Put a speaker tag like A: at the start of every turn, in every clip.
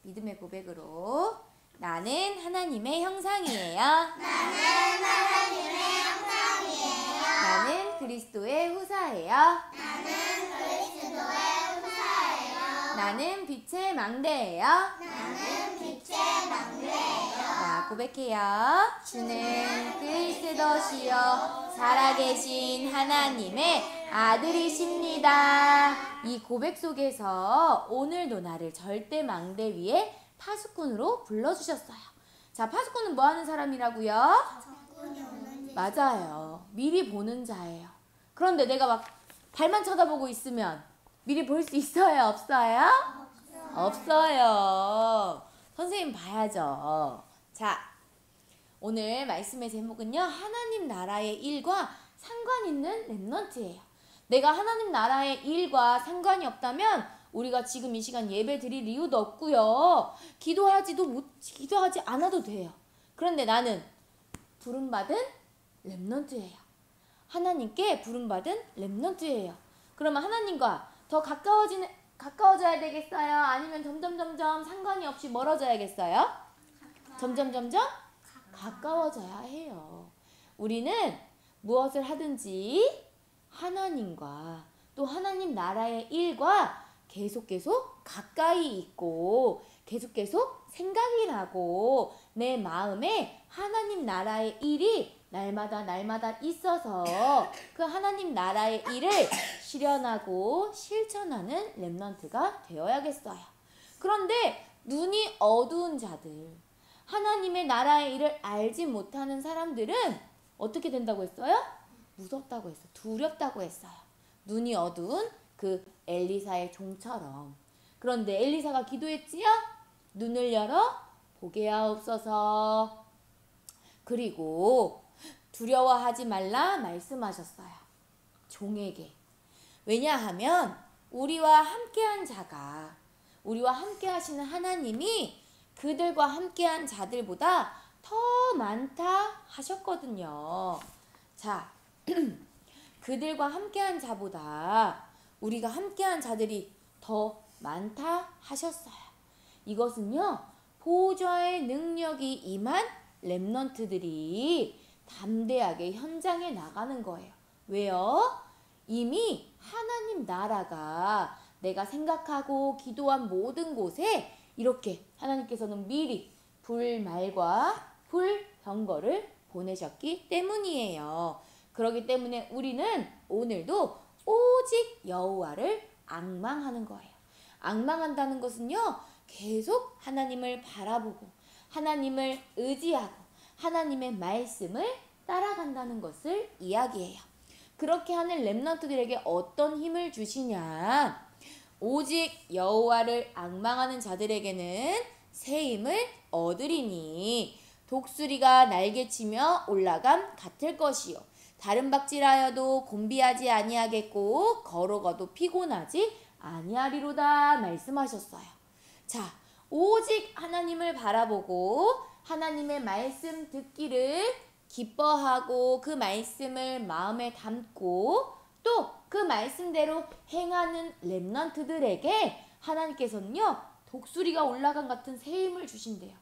A: 믿음의 고백으로 나는 하나님의 형상이에요.
B: 나는 하나님의 형상이에요.
A: 나는 그리스도의 후사예요.
B: 나는 그리스도의 후사예요.
A: 나는 빛의 망대예요.
B: 나는 빛의 망대예요.
A: 자, 고백해요. 주는 그리스도시요 살아계신 하나님의 아들이십니다. 이 고백 속에서 오늘도 나를 절대 망대 위에 파수꾼으로 불러주셨어요. 자, 파수꾼은 뭐 하는 사람이라고요?
B: 적군이 오는지
A: 맞아요. 미리 보는 자예요. 그런데 내가 막 발만 쳐다보고 있으면 미리 볼 수 있어요? 없어요? 없어요. 선생님 봐야죠. 자, 오늘 말씀의 제목은요. 하나님 나라의 일과 상관 있는 렘넌트예요. 내가 하나님 나라의 일과 상관이 없다면 우리가 지금 이 시간 예배 드릴 이유도 없고요. 기도하지 않아도 돼요. 그런데 나는 부름받은 렘넌트예요. 하나님께 부름받은 렘넌트예요. 그러면 하나님과 더 가까워져야 되겠어요? 아니면 점점 상관이 없이 멀어져야겠어요? 점점 가까워져야 해요. 우리는 무엇을 하든지 하나님과 또 하나님 나라의 일과 계속 가까이 있고 계속 생각이 나고 내 마음에 하나님 나라의 일이 날마다 있어서 그 하나님 나라의 일을 실현하고 실천하는 렘넌트가 되어야겠어요. 그런데 눈이 어두운 자들, 하나님의 나라의 일을 알지 못하는 사람들은 어떻게 된다고 했어요? 무섭다고 했어요. 두렵다고 했어요. 눈이 어두운 그 엘리사의 종처럼. 그런데 엘리사가 기도했지요? 눈을 열어 보게 하옵소서. 그리고 두려워하지 말라 말씀하셨어요. 종에게. 왜냐하면 우리와 함께한 자가, 우리와 함께 하시는 하나님이 그들과 함께한 자들보다 더 많다 하셨거든요. 자, 그들과 함께한 자보다 우리가 함께한 자들이 더 많다 하셨어요. 이것은요, 보좌의 능력이 임한 렘넌트들이 담대하게 현장에 나가는 거예요. 왜요? 이미 하나님 나라가 내가 생각하고 기도한 모든 곳에 이렇게 하나님께서는 미리 불말과 불병거를 보내셨기 때문이에요. 그렇기 때문에 우리는 오늘도 오직 여호와를 앙망하는 거예요. 앙망한다는 것은요, 계속 하나님을 바라보고 하나님을 의지하고 하나님의 말씀을 따라간다는 것을 이야기해요. 그렇게 하는 렘넌트들에게 어떤 힘을 주시냐? 오직 여호와를 앙망하는 자들에게는 새 힘을 얻으리니 독수리가 날개치며 올라감 같을 것이요 다른 박질하여도 곤비하지 아니하겠고 걸어가도 피곤하지 아니하리로다 말씀하셨어요. 자, 오직 하나님을 바라보고 하나님의 말씀 듣기를 기뻐하고 그 말씀을 마음에 담고 또 그 말씀대로 행하는 렘넌트들에게 하나님께서는요, 독수리가 올라간 같은 새 힘을 주신대요.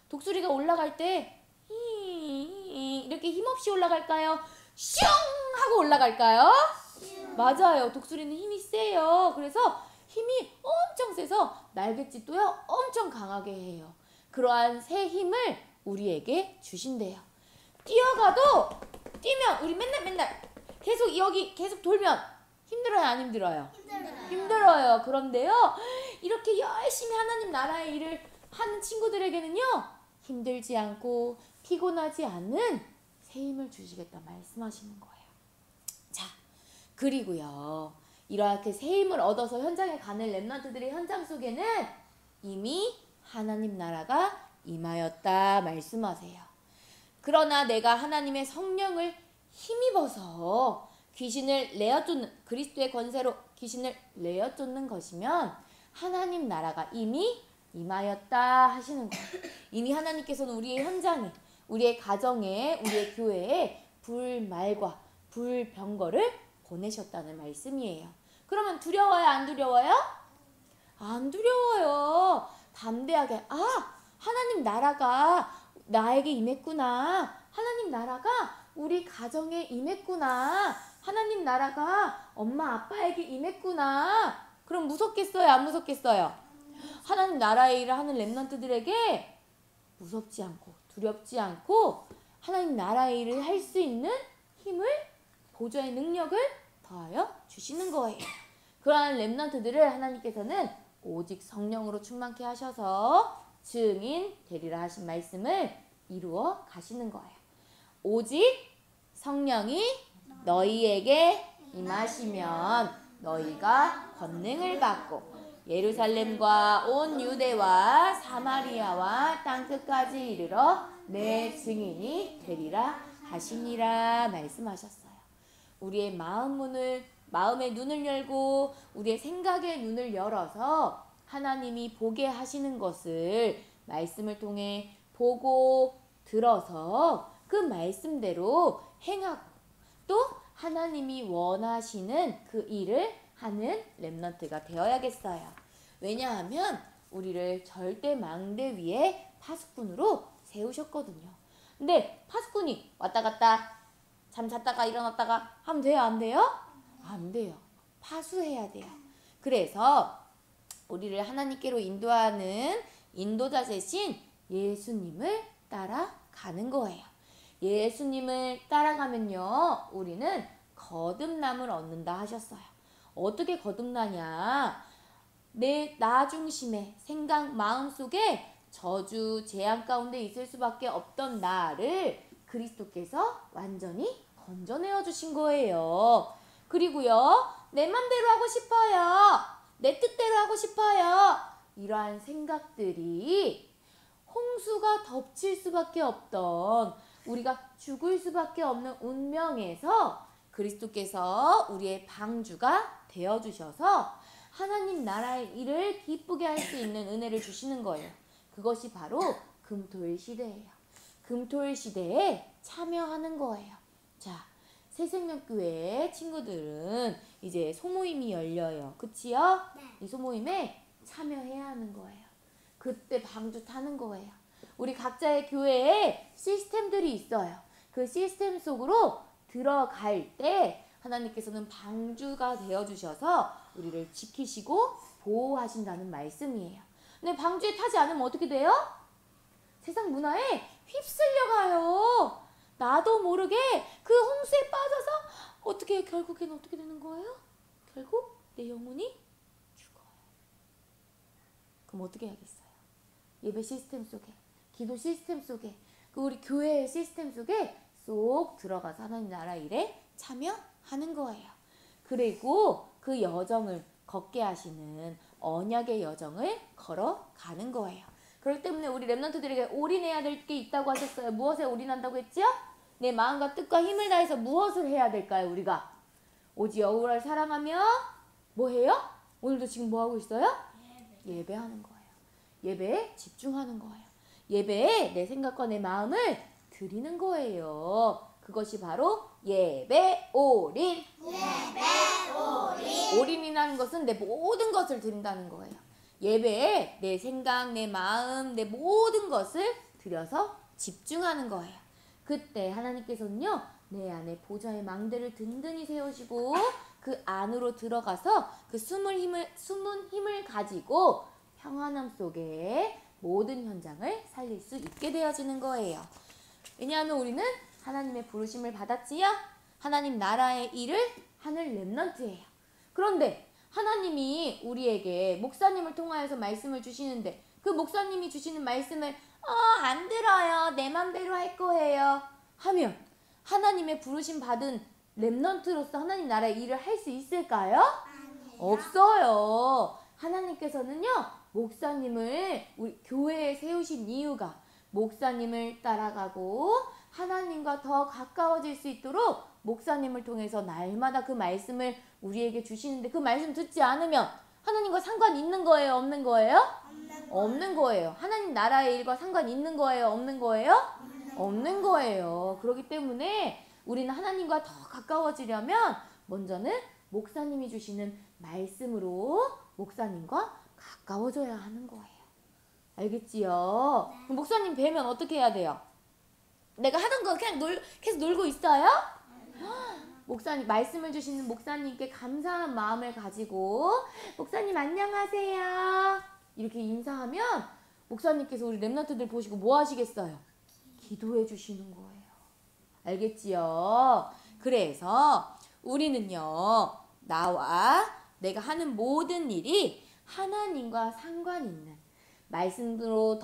A: 독수리가 올라갈 때 이렇게 힘없이 올라갈까요? 슝 하고 올라갈까요? 맞아요. 독수리는 힘이 세요. 그래서 힘이 엄청 세서 날갯짓도요 엄청 강하게 해요. 그러한 새 힘을 우리에게 주신대요. 뛰면 우리 맨날 계속 여기 계속 돌면 힘들어요, 안 힘들어요? 힘들어요. 그런데요, 이렇게 열심히 하나님 나라의 일을 하는 친구들에게는요, 힘들지 않고 피곤하지 않는 새 힘을 주시겠다 말씀하시는 거예요. 자, 그리고요, 이렇게 새 힘을 얻어서 현장에 가는 렘넌트들의 현장 속에는 이미 하나님 나라가 임하였다 말씀하세요. 그러나 내가 하나님의 성령을 힘입어서 귀신을 내어쫓는, 그리스도의 권세로 귀신을 내어쫓는 것이면 하나님 나라가 이미 임하였다 하시는 거예요. 이미 하나님께서는 우리의 현장에, 우리의 가정에, 우리의 교회에 불말과 불병거를 보내셨다는 말씀이에요. 그러면 두려워요, 안 두려워요? 안 두려워요. 담대하게 하나님 나라가 나에게 임했구나. 하나님 나라가 우리 가정에 임했구나. 하나님 나라가 엄마 아빠에게 임했구나. 그럼 무섭겠어요? 안 무섭겠어요? 하나님 나라의 일을 하는 렘넌트들에게 무섭지 않고 두렵지 않고 하나님 나라의 일을 할 수 있는 힘을, 보좌의 능력을 더하여 주시는 거예요. 그러한 렘넌트들을 하나님께서는 오직 성령으로 충만케 하셔서 증인 되리라 하신 말씀을 이루어 가시는 거예요. 오직 성령이 너희에게 임하시면 너희가 권능을 받고 예루살렘과 온 유대와 사마리아와 땅끝까지 이르러 내 증인이 되리라 하시니라 말씀하셨어요. 우리의 마음의 눈을 열고 우리의 생각의 눈을 열어서 하나님이 보게 하시는 것을 말씀을 통해 보고 들어서 그 말씀대로 행하고 또 하나님이 원하시는 그 일을 하는 렘넌트가 되어야겠어요. 왜냐하면 우리를 절대 망대 위에 파수꾼으로 세우셨거든요. 근데 파수꾼이 왔다 갔다 잠 잤다가 일어났다가 하면 돼요? 안 돼요? 안 돼요. 파수해야 돼요. 그래서 우리를 하나님께로 인도하는 인도자 대신 예수님을 따라가는 거예요. 예수님을 따라가면요 우리는 거듭남을 얻는다 하셨어요. 어떻게 거듭나냐? 내 나 중심의 생각 마음속에 저주 재앙 가운데 있을 수밖에 없던 나를 그리스도께서 완전히 건져내어 주신 거예요. 그리고요 내 맘대로 하고 싶어요. 내 뜻대로 하고 싶어요. 이러한 생각들이 홍수가 덮칠 수밖에 없던 우리가 죽을 수밖에 없는 운명에서 그리스도께서 우리의 방주가 되어주셔서 하나님 나라의 일을 기쁘게 할 수 있는 은혜를 주시는 거예요. 그것이 바로 금토일 시대예요. 금토일 시대에 참여하는 거예요. 자, 새생명교회 친구들은 이제 소모임이 열려요. 그치요?
B: 네.
A: 이 소모임에 참여해야 하는 거예요. 그때 방주 타는 거예요. 우리 각자의 교회에 시스템들이 있어요. 그 시스템 속으로 들어갈 때 하나님께서는 방주가 되어주셔서 우리를 지키시고 보호하신다는 말씀이에요. 근데 방주에 타지 않으면 어떻게 돼요? 세상 문화에 휩쓸려가요. 나도 모르게 그 홍수에 빠져서 결국에는 어떻게 되는 거예요? 결국 내 영혼이 죽어요. 그럼 어떻게 해야겠어요? 예배 시스템 속에, 기도 시스템 속에, 그 우리 교회의 시스템 속에 쏙 들어가서 하나님 나라 일에 참여하는 거예요. 그리고 그 여정을 걷게 하시는 언약의 여정을 걸어가는 거예요. 그렇기 때문에 우리 렘넌트들에게 올인해야 될 게 있다고 하셨어요. 무엇에 올인한다고 했죠? 내 마음과 뜻과 힘을 다해서 무엇을 해야 될까요? 우리가 오직 여호와를 사랑하며 뭐 해요? 오늘도 지금 뭐 하고 있어요? 예배하는 거예요. 예배에 집중하는 거예요. 예배에 내 생각과 내 마음을 드리는 거예요. 그것이 바로 예배 올인. 올인이라는 것은 내 모든 것을 드린다는 거예요. 예배에 내 생각, 내 마음, 내 모든 것을 들여서 집중하는 거예요. 그때 하나님께서는요 내 안에 보좌의 망대를 든든히 세우시고 그 안으로 들어가서 그 숨은 힘을 가지고 평안함 속에 모든 현장을 살릴 수 있게 되어지는 거예요. 왜냐하면 우리는 하나님의 부르심을 받았지요. 하나님 나라의 일을 하는 렘넌트예요. 그런데 하나님이 우리에게 목사님을 통하여서 말씀을 주시는데 그 목사님이 주시는 말씀을 안 들어요. 내 맘대로 할 거예요. 하면 하나님의 부르심 받은 렘넌트로서 하나님 나라의 일을 할 수 있을까요? 없어요. 하나님께서는요 목사님을 우리 교회에 세우신 이유가 목사님을 따라가고 하나님과 더 가까워질 수 있도록 목사님을 통해서 날마다 그 말씀을 우리에게 주시는데 그 말씀 듣지 않으면 하나님과 상관 있는 거예요? 없는 거예요? 없는 거예요. 하나님 나라의 일과 상관 있는 거예요? 없는 거예요? 없는 거예요. 그렇기 때문에 우리는 하나님과 더 가까워지려면 먼저는 목사님이 주시는 말씀으로 목사님과 가까워져야 하는 거예요. 알겠지요? 그럼 목사님 뵈면 어떻게 해야 돼요? 내가 하던 거 그냥 계속 놀고 있어요? 목사님, 말씀을 주시는 목사님께 감사한 마음을 가지고 목사님 안녕하세요 이렇게 인사하면 목사님께서 우리 랩런트들 보시고 뭐 하시겠어요? 기도해 주시는 거예요. 알겠지요? 그래서 우리는요, 나와 내가 하는 모든 일이 하나님과 상관이 있는 말씀으로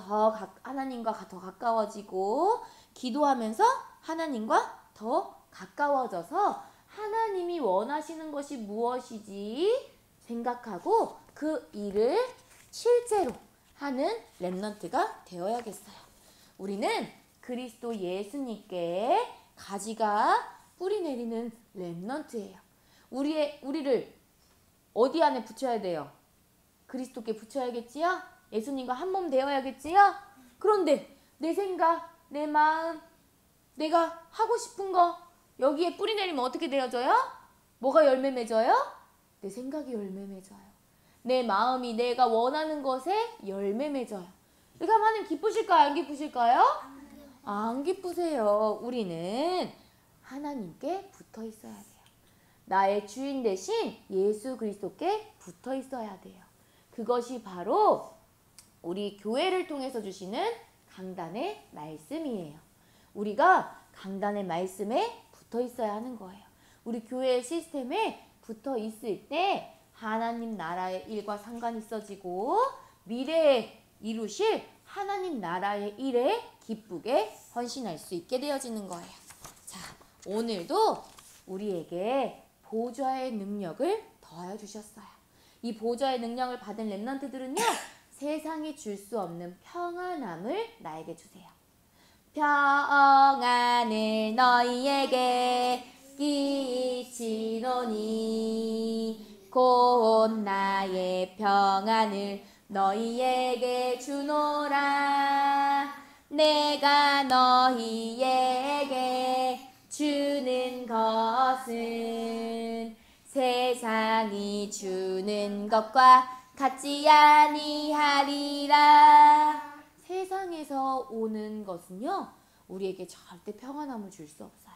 A: 하나님과 더 가까워지고 기도하면서 하나님과 더 가까워져서 하나님이 원하시는 것이 무엇이지 생각하고 그 일을 실제로 하는 랩런트가 되어야겠어요. 우리는 그리스도 예수님께 가지가 뿌리 내리는 랩런트예요. 우리를 어디 안에 붙여야 돼요? 그리스도께 붙여야겠지요? 예수님과 한 몸 되어야겠지요? 그런데 내 생각, 내 마음, 내가 하고 싶은 거 여기에 뿌리 내리면 어떻게 되어져요? 뭐가 열매 맺어요? 내 생각이 열매 맺어요. 내 마음이 내가 원하는 것에 열매 맺어요. 그러니까 하나님 기쁘실까요? 안 기쁘실까요? 안 기쁘세요. 우리는 하나님께 붙어 있어야 돼요. 나의 주인 대신 예수 그리스도께 붙어 있어야 돼요. 그것이 바로 우리 교회를 통해서 주시는 강단의 말씀이에요. 우리가 강단의 말씀에 붙어 있어야 하는 거예요. 우리 교회의 시스템에 붙어 있을 때 하나님 나라의 일과 상관이 있어지고 미래에 이루실 하나님 나라의 일에 기쁘게 헌신할 수 있게 되어지는 거예요. 자, 오늘도 우리에게 보좌의 능력을 더하여 주셨어요. 이 보좌의 능력을 받은 랩런트들은요, 세상이 줄 수 없는 평안함을 나에게 주세요. 평안을 너희에게 끼치노니 곧 나의 평안을 너희에게 주노라. 내가 너희에게 주는 것은 세상이 주는 것과 같지 아니하리라. 세상에서 오는 것은요, 우리에게 절대 평안함을 줄 수 없어요.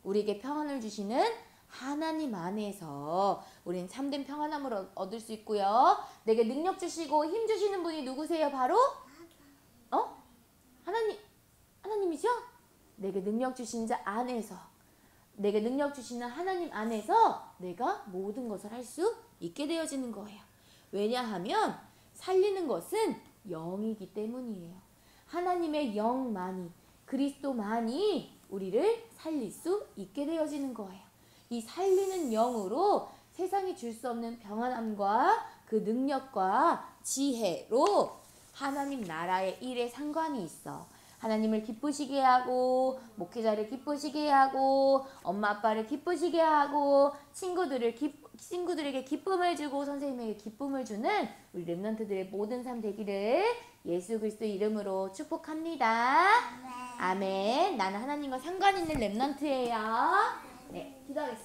A: 우리에게 평안을 주시는 하나님 안에서 우리는 참된 평안함을 얻을 수 있고요. 내게 능력 주시고 힘 주시는 분이 누구세요? 바로 하나님이죠? 내게 능력 주신 자 안에서, 내게 능력 주시는 하나님 안에서 내가 모든 것을 할 수 있게 되어지는 거예요. 왜냐하면 살리는 것은 영이기 때문이에요. 하나님의 영만이, 그리스도만이 우리를 살릴 수 있게 되어지는 거예요. 이 살리는 영으로 세상이 줄 수 없는 평안함과 그 능력과 지혜로 하나님 나라의 일에 상관이 있어. 하나님을 기쁘시게 하고, 목회자를 기쁘시게 하고, 엄마 아빠를 기쁘시게 하고, 친구들에게 기쁨을 주고, 선생님에게 기쁨을 주는 우리 랩런트들의 모든 삶 되기를 예수 그리스도 이름으로 축복합니다. 아멘. 나는 하나님과 상관 있는 랩런트예요. 네, 기도하겠습니다.